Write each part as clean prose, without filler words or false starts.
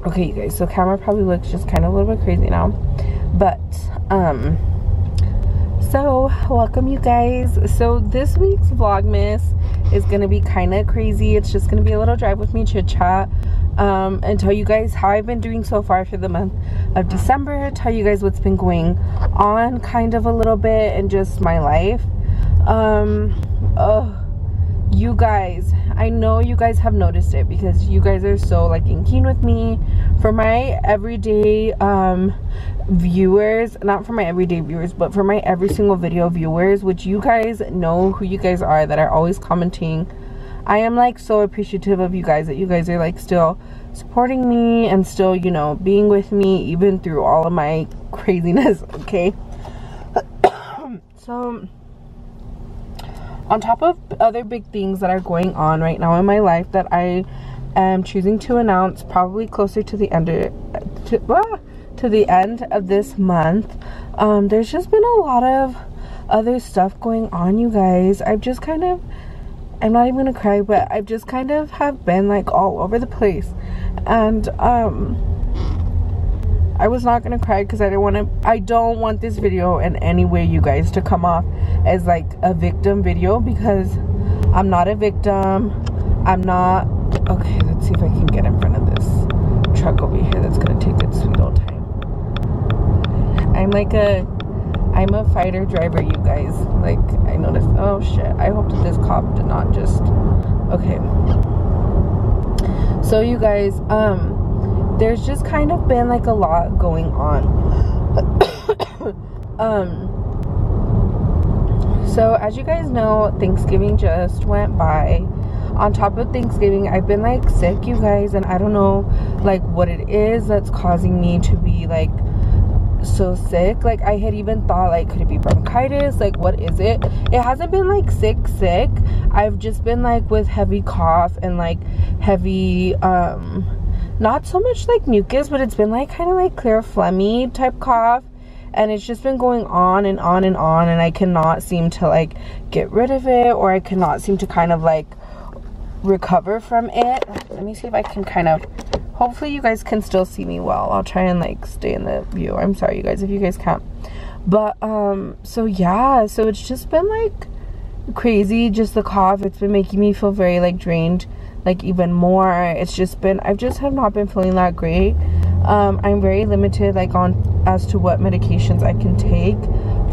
Okay, you guys, so camera probably looks just kind of a little bit crazy now, but so welcome you guys. So this week's Vlogmas is gonna be kind of crazy. It's just gonna be a little drive with me, chit chat, and tell you guys how I've been doing so far for the month of December, tell you guys what's been going on kind of a little bit, and just my life. You guys, I know you guys have noticed it because you guys are so like in keen with me. For my everyday viewers, not for my everyday viewers, but for my every single video viewers, which you guys know who you guys are, that are always commenting, I am like so appreciative of you guys, that you guys are like still supporting me and still, you know, being with me even through all of my craziness. Okay. So on top of other big things that are going on right now in my life that I am choosing to announce probably closer to the end of this month, there's just been a lot of other stuff going on, you guys. I've just kind of, I'm not even gonna cry, but I've just kind of have been like all over the place. And I was not gonna cry because I don't want this video in any way, you guys, to come off as like a victim video, because I'm not a victim. I'm not. Okay, let's see if I can get in front of this truck over here that's gonna take its sweet old time. I'm a fighter driver, you guys. Like, I noticed. Oh shit, I hope that this cop did not just. Okay, so you guys, there's just kind of been like a lot going on. So as you guys know, Thanksgiving just went by. On top of Thanksgiving, I've been like sick, you guys, and I don't know like what it is that's causing me to be like so sick. Like, I had even thought like, could it be bronchitis? Like, what is it? It hasn't been like sick. I've just been like with heavy cough and like heavy not so much like mucus, but it's been like kind of like clear phlegmy type cough, and it's just been going on and on and on, and I cannot seem to like get rid of it, or I cannot seem to kind of like recover from it. Let me see if I can kind of, hopefully you guys can still see me well. I'll try and like stay in the view. I'm sorry you guys if you guys can't, but so yeah, so it's just been like crazy, just the cough. It's been making me feel very like drained, like even more. It's just been, I just have not been feeling that great. I'm very limited like on as to what medications I can take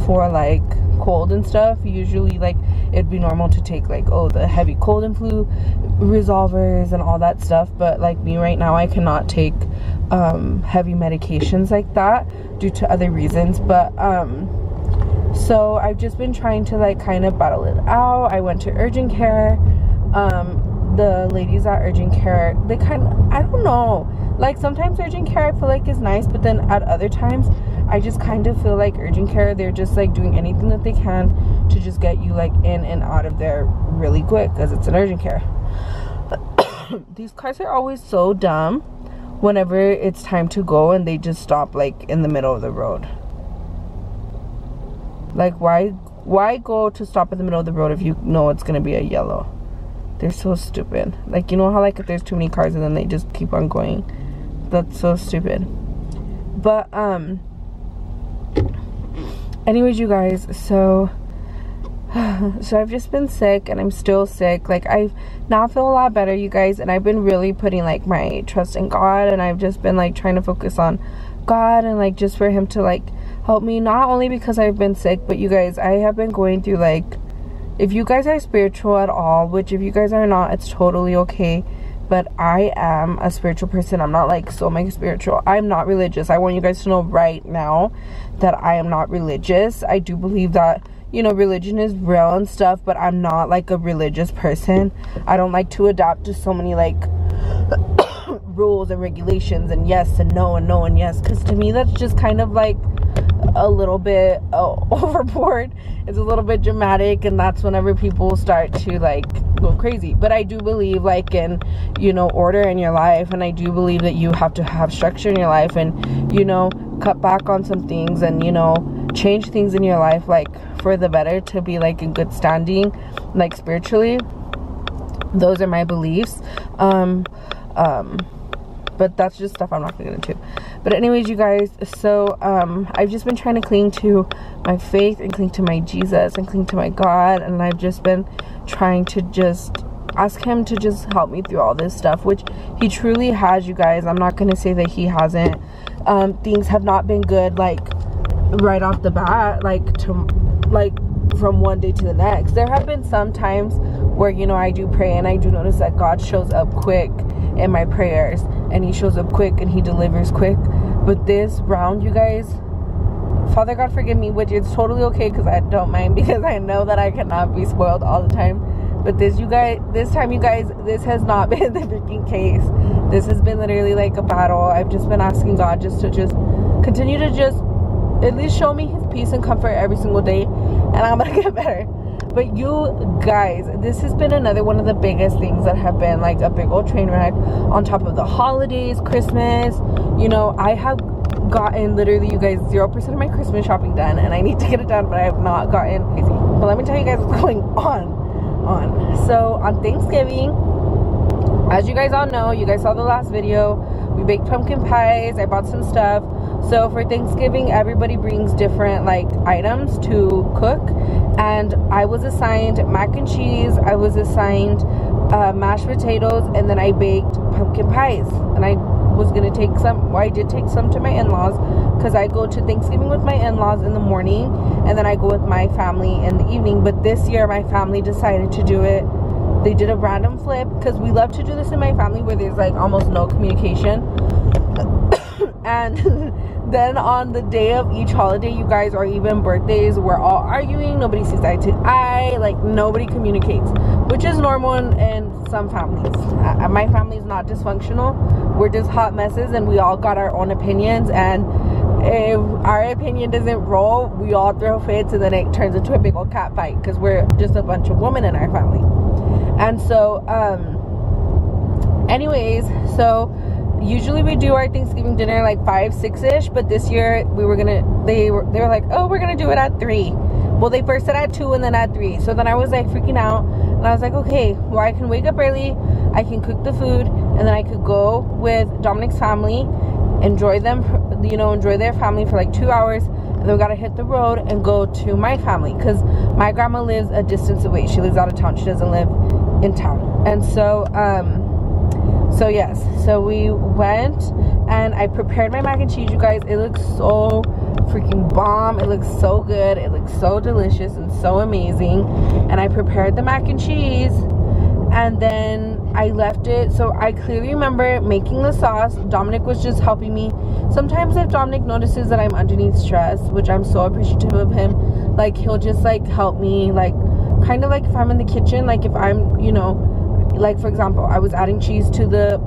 for like cold and stuff. Usually like it'd be normal to take like, oh, the heavy cold and flu resolvers and all that stuff, but like me right now, I cannot take heavy medications like that due to other reasons. But so I've just been trying to like kind of battle it out. I went to urgent care. The ladies at urgent care, they kind of, I don't know, like sometimes urgent care I feel like is nice, but then at other times I just kind of feel like urgent care, they're just like doing anything that they can to just get you like in and out of there really quick, because it's an urgent care. These cars are always so dumb whenever it's time to go, and they just stop like in the middle of the road. Like, why go to stop in the middle of the road if you know it's gonna be a yellow? They're so stupid. Like, you know how like if there's too many cars and then they just keep on going? That's so stupid. But anyways, you guys, so I've just been sick, and I'm still sick. Like, I now feel a lot better, you guys, and I've been really putting like my trust in God, and I've just been like trying to focus on God, and like just for him to like help me, not only because I've been sick, but you guys, I have been going through like, if you guys are spiritual at all, which if you guys are not, it's totally okay, but I am a spiritual person. I'm not like so mega spiritual. I'm not religious. I want you guys to know right now that I am not religious. I do believe that, you know, religion is real and stuff, but I'm not like a religious person. I don't like to adapt to so many like rules and regulations and yes and no and no and yes, because to me that's just kind of like a little bit overboard. It's a little bit dramatic, and that's whenever people start to like go crazy. But I do believe like in, you know, order in your life, and I do believe that you have to have structure in your life, and, you know, cut back on some things, and, you know, change things in your life like for the better, to be like in good standing like spiritually. Those are my beliefs. But but that's just stuff I'm not gonna get into. But anyways, you guys, so I've just been trying to cling to my faith and cling to my Jesus and cling to my God, and I've just been trying to just ask him to just help me through all this stuff, which he truly has, you guys. I'm not gonna say that he hasn't. Things have not been good, like right off the bat, like from one day to the next. There have been some times where, you know, I do pray and I do notice that God shows up quick in my prayers, and he shows up quick and he delivers quick. But this round, you guys, Father God forgive me, which is totally okay, because I don't mind, because I know that I cannot be spoiled all the time. But this time, you guys, this has not been the freaking case. This has been literally like a battle. I've just been asking God just to continue to just at least show me his peace and comfort every single day, and I'm gonna get better. But you guys, this has been another one of the biggest things that have been like a big old train wreck on top of the holidays, Christmas. You know, I have gotten literally, you guys, 0% of my Christmas shopping done, and I need to get it done, but I have not gotten crazy. But let me tell you guys what's going on. So on Thanksgiving, as you guys all know, you guys saw the last video, we baked pumpkin pies, I bought some stuff. So for Thanksgiving, everybody brings different like items to cook, and I was assigned mac and cheese, I was assigned mashed potatoes, and then I baked pumpkin pies. And I was gonna take some, well, I did take some to my in-laws, because I go to Thanksgiving with my in-laws in the morning, and then I go with my family in the evening. But this year my family decided to do it, they did a random flip, because we love to do this in my family where there's like almost no communication. And then on the day of each holiday, you guys, or even birthdays, we're all arguing, nobody sees eye to eye, like nobody communicates, which is normal in some families. My family is not dysfunctional, we're just hot messes, and we all got our own opinions, and if our opinion doesn't roll, we all throw fits, and then it turns into a big old cat fight, because we're just a bunch of women in our family. And so anyways, so usually we do our Thanksgiving dinner like 5, 6-ish, but this year they were like, oh, we're gonna do it at 3. Well, they first said at 2 and then at 3. So then I was like freaking out, and I was like, okay, well, I can wake up early, I can cook the food, and then I could go with Dominic's family, enjoy them, you know, enjoy their family for like 2 hours, and then we gotta hit the road and go to my family, because my grandma lives a distance away. She lives out of town, she doesn't live in town. And so so yes, so we went and I prepared my mac and cheese, you guys. It looks so freaking bomb, it looks so good, it looks so delicious and so amazing. And I prepared the mac and cheese, and then I left it. So I clearly remember making the sauce. Dominic was just helping me. Sometimes if Dominic notices that I'm underneath stress, which I'm so appreciative of him, like he'll just like help me, like kind of like if I'm in the kitchen, like if I'm, you know, like for example, I was adding cheese to the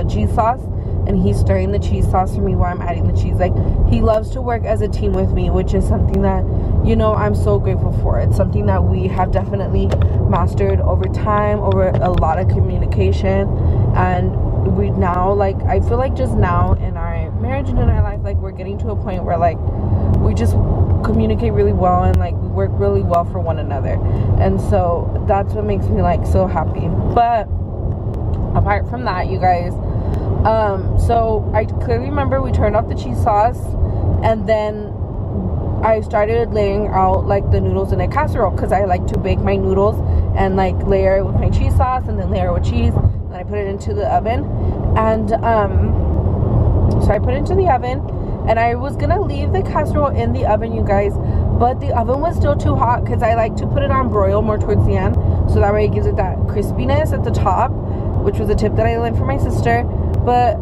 cheese sauce, and he's stirring the cheese sauce for me while I'm adding the cheese. Like, he loves to work as a team with me, which is something that, you know, I'm so grateful for. It's something that we have definitely mastered over time, over a lot of communication. And we now, like, I feel like just now in our marriage and in our life, like, we're getting to a point where, like, we just communicate really well, and like we work really well for one another. And so that's what makes me like so happy. But apart from that, you guys, so I clearly remember we turned off the cheese sauce, and then I started layering out like the noodles in a casserole, because I like to bake my noodles and like layer it with my cheese sauce, and then layer it with cheese, and I put it into the oven. And so I put it into the oven, and I was gonna leave the casserole in the oven, you guys, but the oven was still too hot, because I like to put it on broil more towards the end, so that way it gives it that crispiness at the top, which was a tip that I learned from my sister. But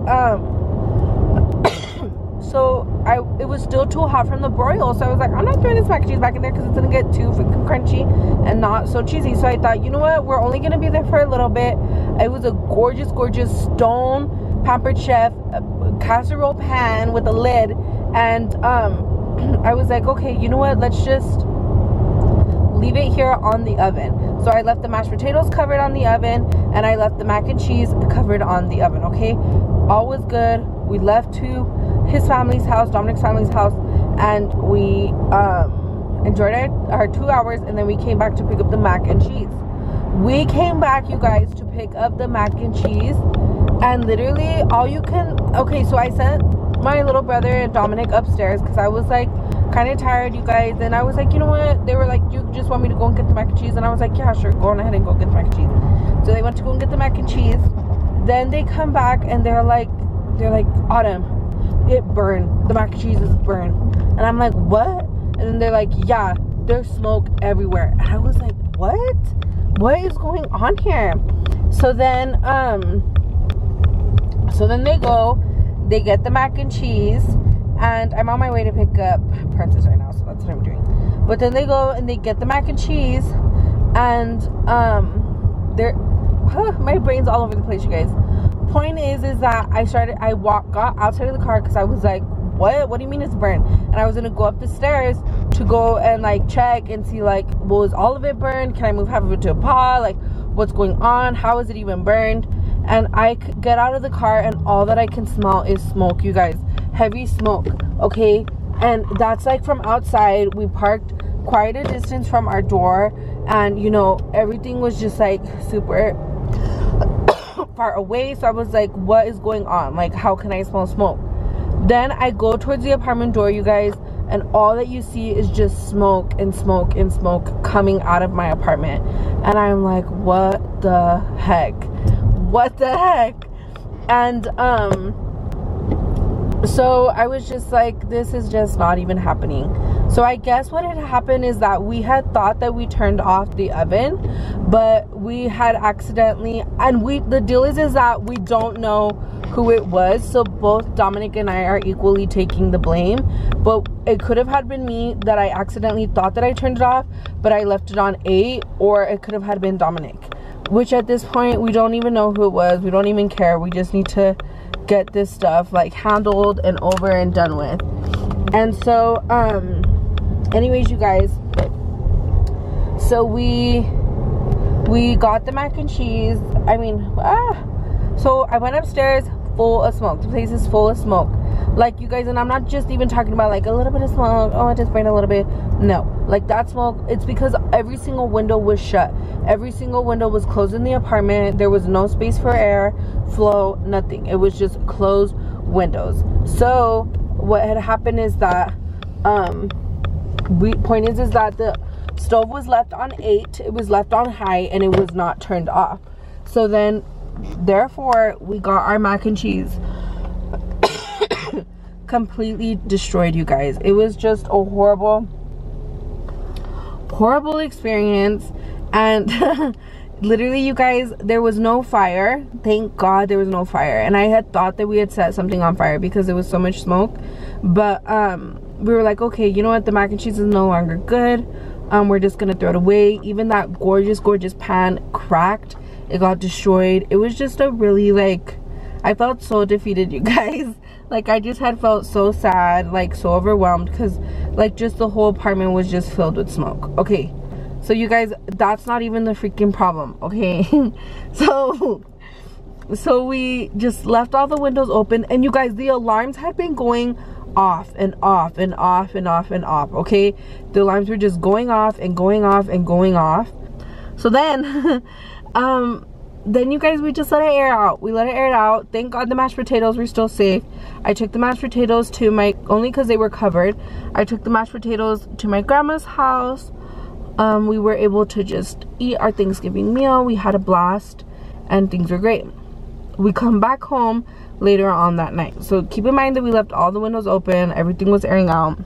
so it was still too hot from the broil, so I was like, I'm not throwing this mac and cheese back in there, because it's gonna get too freaking crunchy and not so cheesy. So I thought, you know what, we're only gonna be there for a little bit. It was a gorgeous stone Pampered Chef casserole pan with a lid, and I was like, okay, you know what, let's just leave it here on the oven. So I left the mashed potatoes covered on the oven, and I left the mac and cheese covered on the oven. Okay, all was good. We left to his family's house, Dominic's family's house, and we enjoyed our 2 hours, and then we came back to pick up the mac and cheese. We came back, you guys, to pick up the mac and cheese, And literally all you can, okay, so I sent my little brother and Dominic upstairs because I was like kind of tired, you guys, and I was like, you know what, they were like, you just want me to go and get the mac and cheese? And I was like, yeah, sure, go on ahead and go get the mac and cheese. So they went to go and get the mac and cheese. Then they come back and they're like, Autumn, it burned, the mac and cheese is burned. And I'm like, what? And then they're like, yeah, there's smoke everywhere. And I was like, what is going on here? So then they go, they get the mac and cheese, and I'm on my way to pick up Princess right now, so that's what I'm doing. But then they go and they get the mac and cheese, and my brain's all over the place, you guys. Point is that I got outside of the car because I was like, what do you mean it's burned? And I was gonna go up the stairs to go and like check and see like, was all of it burned? Can I move half of it to a pot? Like, what's going on? How is it even burned? And I get out of the car and all that I can smell is smoke, you guys. Heavy smoke, okay? And that's like from outside. We parked quite a distance from our door, and you know, everything was just like super far away. So I was like, what is going on? Like, how can I smell smoke? Then I go towards the apartment door, you guys, and all that you see is just smoke and smoke and smoke coming out of my apartment. And I'm like, what the heck? What the heck? And so I was just like, this is just not even happening. So I guess what had happened is that we had thought that we turned off the oven, but we had accidentally, and the deal is that we don't know who it was, so both Dominic and I are equally taking the blame. But it could have had been me, that I accidentally thought that I turned it off, but I left it on 8, or it could have had been Dominic, which at this point we don't even know who it was. We don't even care. We just need to get this stuff like handled and over and done with. And so anyways, you guys, so we got the mac and cheese. So I went upstairs, full of smoke. The place is full of smoke, like, you guys. And I'm not just even talking about like a little bit of smoke, oh, I just burned a little bit. No, like that smoke, it's because every single window was shut. Every single window was closed in the apartment. There was no space for air flow, nothing. It was just closed windows. So what had happened is that is that the stove was left on 8, it was left on high, and it was not turned off. So then therefore we got our mac and cheese completely destroyed, you guys. It was just a horrible experience. And literally, you guys, there was no fire. Thank God there was no fire. And I had thought that we had set something on fire because there was so much smoke. But we were like, okay, you know what, the mac and cheese is no longer good. We're just gonna throw it away. Even that gorgeous pan cracked. It got destroyed. It was just a really, like, I felt so defeated, you guys. Like, I just had felt so sad, like so overwhelmed, because like just the whole apartment was just filled with smoke. Okay, so you guys, that's not even the freaking problem, okay? so we just left all the windows open, and you guys, the alarms had been going off and off and off and off and off, okay? The alarms were just going off and going off and going off. So then then you guys, we just let it air out. We let it air out. Thank God the mashed potatoes were still safe. I took the mashed potatoes to my, only because they were covered, I took the mashed potatoes to my grandma's house. We were able to just eat our Thanksgiving meal. We had a blast and things were great. We come back home later on that night. So keep in mind that we left all the windows open. Everything was airing out.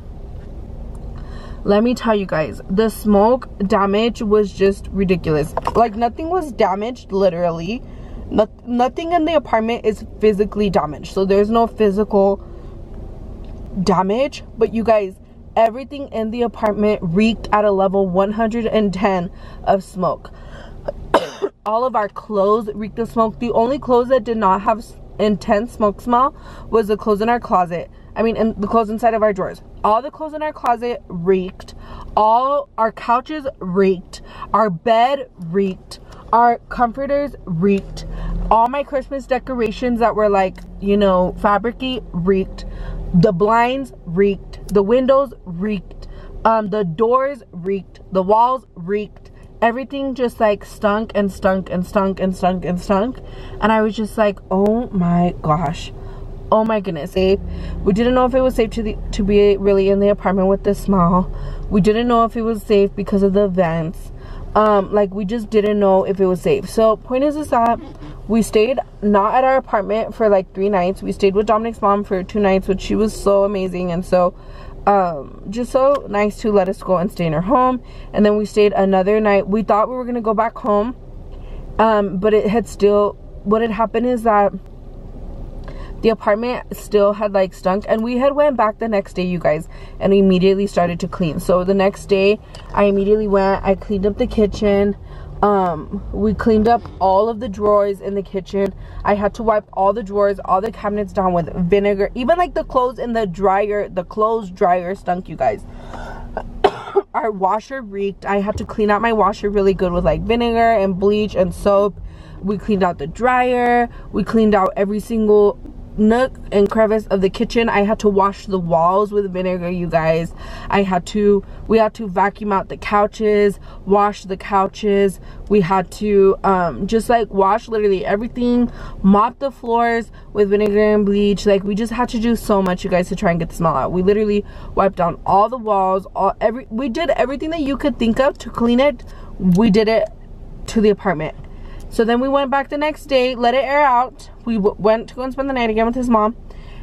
Let me tell you guys, the smoke damage was just ridiculous. Like, nothing was damaged, literally. Nothing in the apartment is physically damaged. So there's no physical damage. But you guys, everything in the apartment reeked at a level 110 of smoke. All of our clothes reeked of smoke. The only clothes that did not have intense smoke smell was the clothes in our closet. And the clothes inside of our drawers. All the clothes in our closet reeked. All our couches reeked. Our bed reeked. Our comforters reeked. All my Christmas decorations that were like, you know, fabricy reeked. The blinds reeked. The windows reeked. The doors reeked. The walls reeked. everything just like stunk and stunk and stunk and stunk and stunk. And I was just like, oh my gosh, oh my goodness. Safe. We didn't know if it was safe to be really in the apartment with the smell. We didn't know if it was safe because of the vents. Like we just didn't know if it was safe. So point is that we stayed not at our apartment for like 3 nights. We stayed with Dominic's mom for 2 nights, which she was so amazing and so just so nice to let us go and stay in her home. And then we stayed another night. We thought we were gonna go back home, but what had happened is that the apartment still had like stunk, and we had went back the next day, you guys, and we immediately started to clean. So the next day I immediately went, I cleaned up the kitchen. We cleaned up all of the drawers in the kitchen. I had to wipe all the drawers, all the cabinets down with vinegar. Even like the clothes in the dryer, the clothes dryer stunk, you guys. Our washer reeked. I had to clean out my washer really good with like vinegar and bleach and soap. We cleaned out the dryer. We cleaned out every single nook and crevice of the kitchen. I had to wash the walls with vinegar, you guys. We had to vacuum out the couches, wash the couches. We had to just like wash literally everything, mop the floors with vinegar and bleach. Like we just had to do so much, you guys, to try and get the smell out. We literally wiped down all the walls, we did everything that you could think of to clean it. We did it to the apartment. So then we went back the next day, let it air out. We went to go and spend the night again with his mom.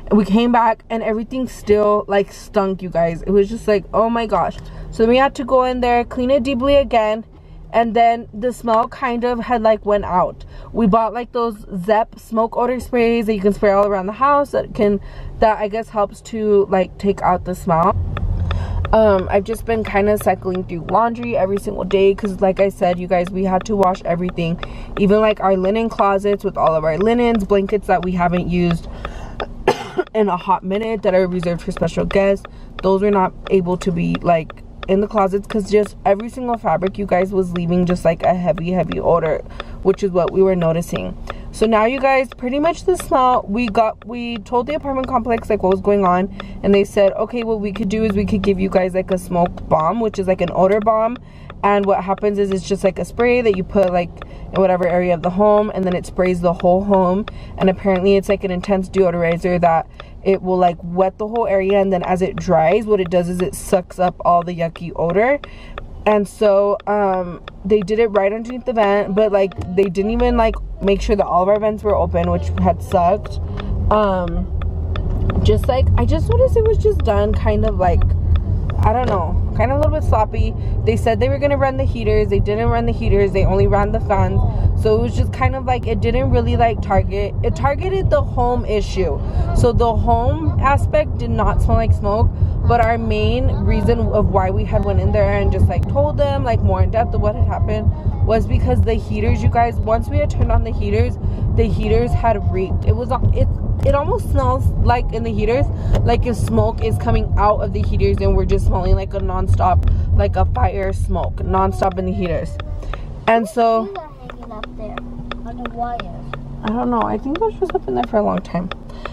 And we came back and everything still like stunk, you guys. It was just like, oh my gosh. So then we had to go in there, clean it deeply again. And then the smell kind of had like went out. We bought like those Zep smoke odor sprays that you can spray all around the house that I guess helps to like take out the smell. I've just been kind of cycling through laundry every single day because like I said, you guys, we had to wash everything, even like our linen closets with all of our linens, blankets that we haven't used in a hot minute that are reserved for special guests. Those were not able to be like in the closets because just every single fabric, you guys, was leaving just like a heavy odor, which is what we were noticing. So now, you guys, pretty much the smell, we told the apartment complex like what was going on, and they said, okay, what we could do is we could give you guys like a smoke bomb, which is like an odor bomb. And what happens is it's just like a spray that you put like in whatever area of the home, and then it sprays the whole home. And apparently it's like an intense deodorizer that it will like wet the whole area, and then as it dries, what it does is it sucks up all the yucky odor. And so they did it right underneath the vent, but like they didn't even like make sure that all of our vents were open, which had sucked. Just like I just noticed it was just done kind of like, I don't know, kind of a little bit sloppy. They said they were gonna run the heaters. They didn't run the heaters. They only ran the fans. So it was just kind of like, it didn't really like it targeted the home issue. So the home aspect did not smell like smoke, but our main reason of why we had went in there and just like told them like more in depth of what had happened was because the heaters, you guys, once we had turned on the heaters had reeked. It almost smells like in the heaters, like if smoke is coming out of the heaters and we're just smelling like a non-stop, like a fire smoke, non-stop in the heaters. And so hanging up there on the wires. I don't know, I think it was just up in there for a long time.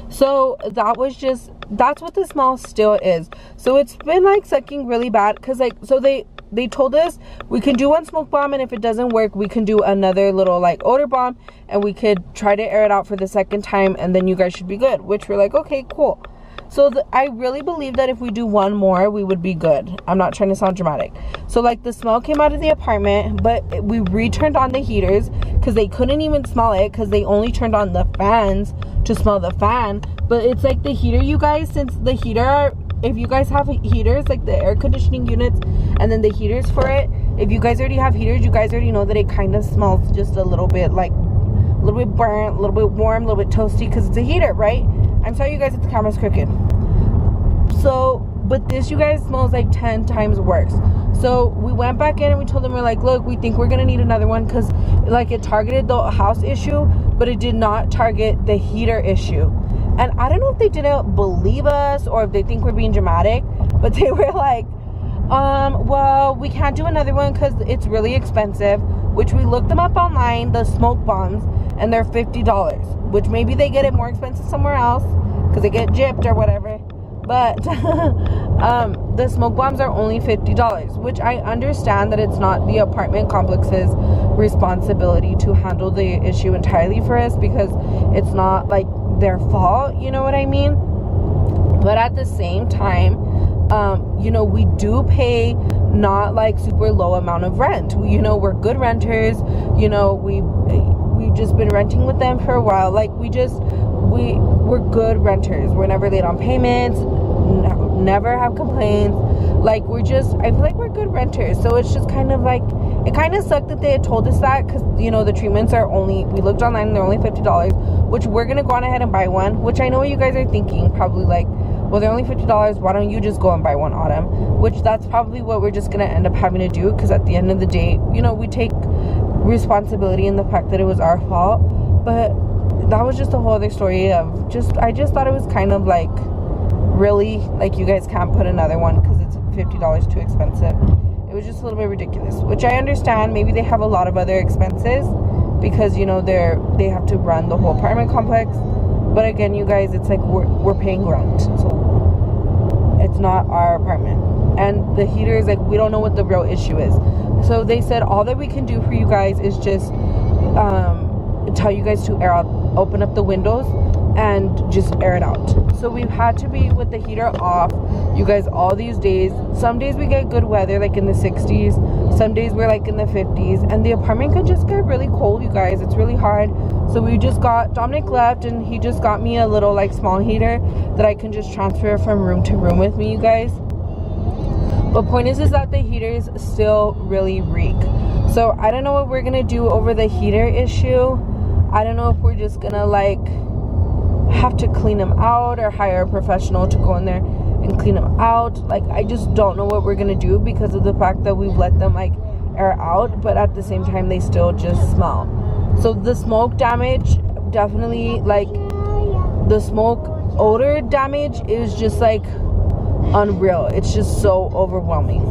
So that's what the smell still is. So it's been like sucking really bad because like, so they told us we can do one smoke bomb, and if it doesn't work, we can do another little like odor bomb, and we could try to air it out for the second time, and then you guys should be good, which we're like, okay, cool. So I really believe that if we do one more, we would be good. I'm not trying to sound dramatic. So like the smell came out of the apartment, but we returned on the heaters because they couldn't even smell it because they only turned on the fans to smell the fan. But it's like the heater, you guys, since the heater, if you guys have heaters, like the air conditioning units and then the heaters for it, if you guys already have heaters, you guys already know that it kind of smells just a little bit like, a little bit burnt, a little bit warm, a little bit toasty because it's a heater, right? I'm sorry, you guys, if the camera's crooked. So, but this, you guys, smells like 10 times worse. So we went back in and we told them, we're like, look, we think we're gonna need another one because like it targeted the house issue, but it did not target the heater issue. And I don't know if they didn't believe us or if they think we're being dramatic, but they were like, well, we can't do another one because it's really expensive, which we looked them up online, the smoke bombs, and they're $50, which maybe they get it more expensive somewhere else because they get gypped or whatever. But the smoke bombs are only $50, which I understand that it's not the apartment complex's responsibility to handle the issue entirely for us, because it's not like their fault, you know what I mean? But at the same time, you know, we do pay not like super low amount of rent. You know, we're good renters. You know, we've just been renting with them for a while. Like, we're good renters. We're never late on payments, never have complaints. Like, I feel like we're good renters. So it's just kind of like, it kind of sucked that they had told us that, because, you know, the treatments are only, we looked online and they're only $50, which we're gonna go on ahead and buy one, which I know what you guys are thinking, probably like, well, they're only $50, why don't you just go and buy one, Autumn? Which that's probably what we're just gonna end up having to do, because at the end of the day, you know, we take responsibility in the fact that it was our fault. But that was just a whole other story of I just thought it was kind of like, really, like, you guys can't put another one because it's $50 too expensive. It was just a little bit ridiculous, which I understand. Maybe they have a lot of other expenses because, you know, they have to run the whole apartment complex. But again, you guys, it's like we're paying rent, so it's not our apartment. And the heater is like, we don't know what the real issue is. So they said all that we can do for you guys is just tell you guys to open up the windows and just air it out. So we've had to be with the heater off, you guys, all these days. Some days we get good weather, like in the 60s. Some days we're like in the 50s, and the apartment could just get really cold, you guys. It's really hard. So we just got, Dominic left and he just got me a little like small heater that I can just transfer from room to room with me, you guys. But point is that the heaters still really reek. So I don't know what we're gonna do over the heater issue. I don't know if we're just gonna like have to clean them out or hire a professional to go in there and clean them out. Like, I just don't know what we're gonna do because of the fact that we've let them like air out, but at the same time they still just smell. So the smoke damage, definitely, like, the smoke odor damage is just like unreal. It's just so overwhelming.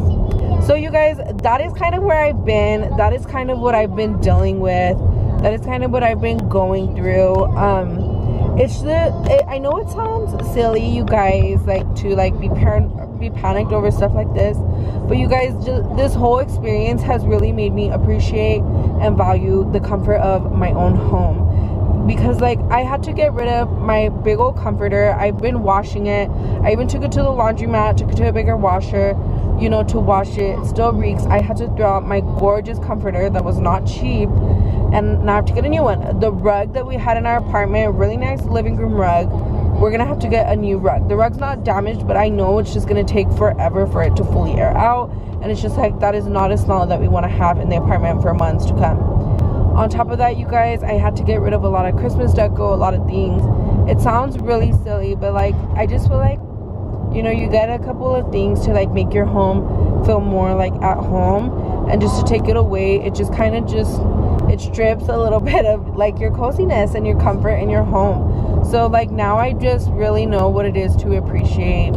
So you guys, that is kind of where I've been. That is kind of what I've been dealing with. That is kind of what I've been going through. I know it sounds silly, you guys, like to like be panicked over stuff like this, but you guys, this whole experience has really made me appreciate and value the comfort of my own home, because like I had to get rid of my big old comforter. I've been washing it. I even took it to the laundromat, took it to a bigger washer, you know, to wash it. It still reeks. I had to throw out my gorgeous comforter that was not cheap, and now I have to get a new one. The rug that we had in our apartment, a really nice living room rug, we're gonna have to get a new rug. The rug's not damaged, but I know it's just gonna take forever for it to fully air out, and it's just like, that is not a smell that we want to have in the apartment for months to come. On top of that, you guys, I had to get rid of a lot of Christmas deco, a lot of things. It sounds really silly, but like, I just feel like, you know, you get a couple of things to like make your home feel more like at home, and just to take it away, it just kind of it strips a little bit of like your coziness and your comfort in your home. So like, now I just really know what it is to appreciate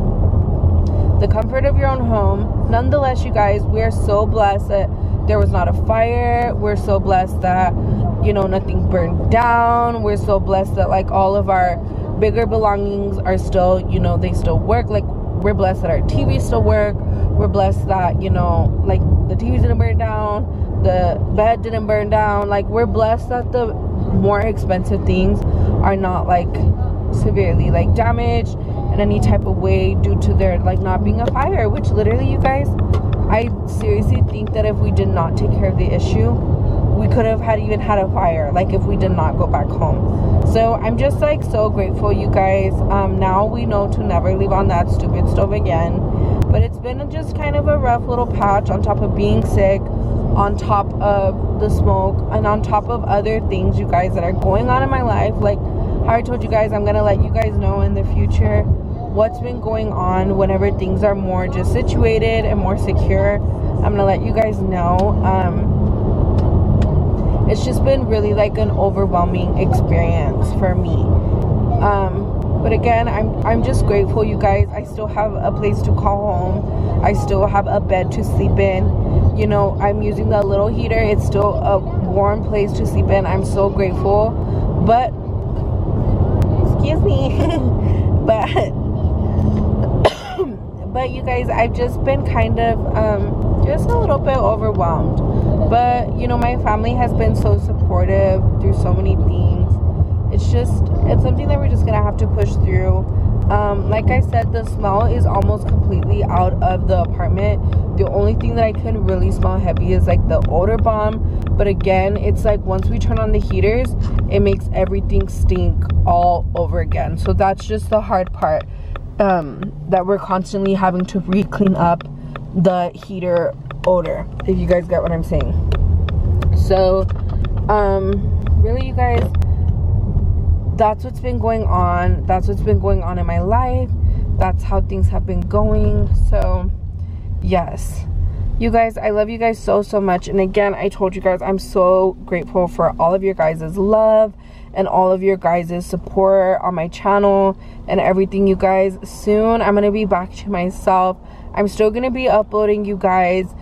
the comfort of your own home. Nonetheless, you guys, we are so blessed that there was not a fire. We're so blessed that, you know, nothing burned down. We're so blessed that like all of our bigger belongings are still, you know, they still work. Like, we're blessed that our TVs still work. We're blessed that, you know, like the TVs didn't burn down, the bed didn't burn down. Like, we're blessed that the more expensive things are not like severely like damaged in any type of way due to there like not being a fire, which literally, you guys, I seriously think that if we did not take care of the issue, we could have even had a fire, like if we did not go back home. So I'm just like so grateful, you guys. Now we know to never leave on that stupid stove again. But it's been just kind of a rough little patch, on top of being sick, on top of the smoke, and on top of other things, you guys, that are going on in my life. Like how I told you guys, I'm gonna let you guys know in the future what's been going on whenever things are more just situated and more secure. I'm gonna let you guys know. It's just been really like an overwhelming experience for me. But again, I'm just grateful, you guys. I still have a place to call home. I still have a bed to sleep in. You know, I'm using the little heater. It's still a warm place to sleep in. I'm so grateful. But excuse me. But but you guys, I've just been kind of just a little bit overwhelmed. But you know, my family has been so supportive through so many things. It's something that we're just gonna have to push through. Like I said, the smell is almost completely out of the apartment. The only thing that I can really smell heavy is like the odor bomb. But again, it's like once we turn on the heaters, it makes everything stink all over again. So that's just the hard part, that we're constantly having to re-clean up the heater odor, if you guys get what I'm saying. So really, you guys, that's what's been going on. That's what's been going on in my life. That's how things have been going. So yes, you guys, I love you guys so much. And again, I told you guys, I'm so grateful for all of your guys' love and all of your guys' support on my channel and everything, you guys. Soon I'm gonna be back to myself. I'm still gonna be uploading, you guys.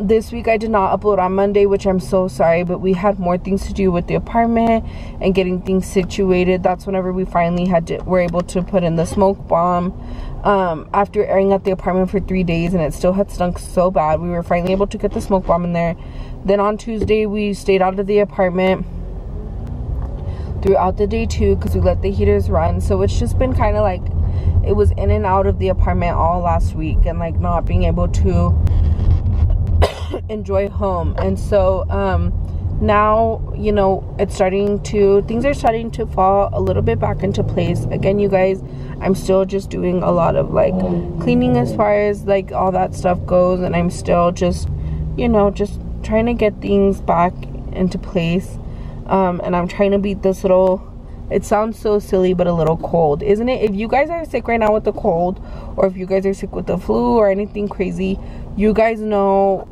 This week I did not upload on Monday, which I'm so sorry, but we had more things to do with the apartment and getting things situated. That's whenever we finally were able to put in the smoke bomb. After airing at the apartment for 3 days and it still had stunk so bad, we were finally able to get the smoke bomb in there. Then on Tuesday we stayed out of the apartment throughout the day too, because we let the heaters run. So it's just been kind of like, it was in and out of the apartment all last week, and like not being able to enjoy home. And so now, you know, things are starting to fall a little bit back into place again, you guys. I'm still just doing a lot of like cleaning as far as like all that stuff goes, and I'm still just, you know, just trying to get things back into place. And I'm trying to beat this little, it sounds so silly, but a little cold, isn't it? If you guys are sick right now with the cold, or if you guys are sick with the flu or anything crazy, you guys know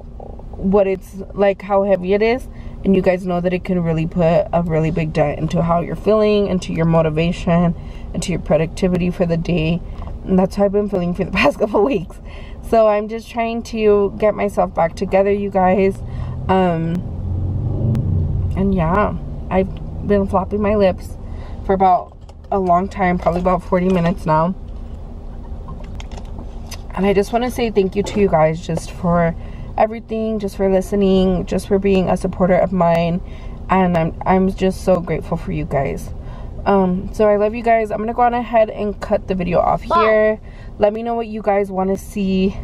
what it's like, how heavy it is, and you guys know that it can really put a really big dent into how you're feeling, into your motivation, into your productivity for the day. And that's how I've been feeling for the past couple weeks. So I'm just trying to get myself back together, you guys. And yeah, I've been flopping my lips for about a long time, probably about 40 minutes now. And I just want to say thank you to you guys just for everything, just for listening, just for being a supporter of mine. And I'm just so grateful for you guys. So I love you guys. I'm gonna go on ahead and cut the video off here. Let me know what you guys want to see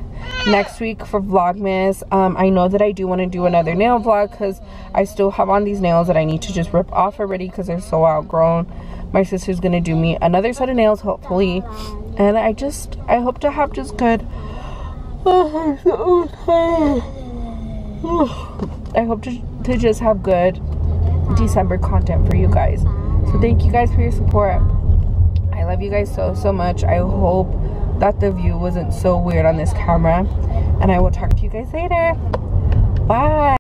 next week for Vlogmas. I know that I do want to do another nail vlog, because I still have on these nails that I need to just rip off already because they're so outgrown. My sister's gonna do me another set of nails, hopefully. And I hope to have just good, I hope to just have good December content for you guys. So thank you guys for your support. I love you guys so much. I hope that the view wasn't so weird on this camera, and I will talk to you guys later. Bye.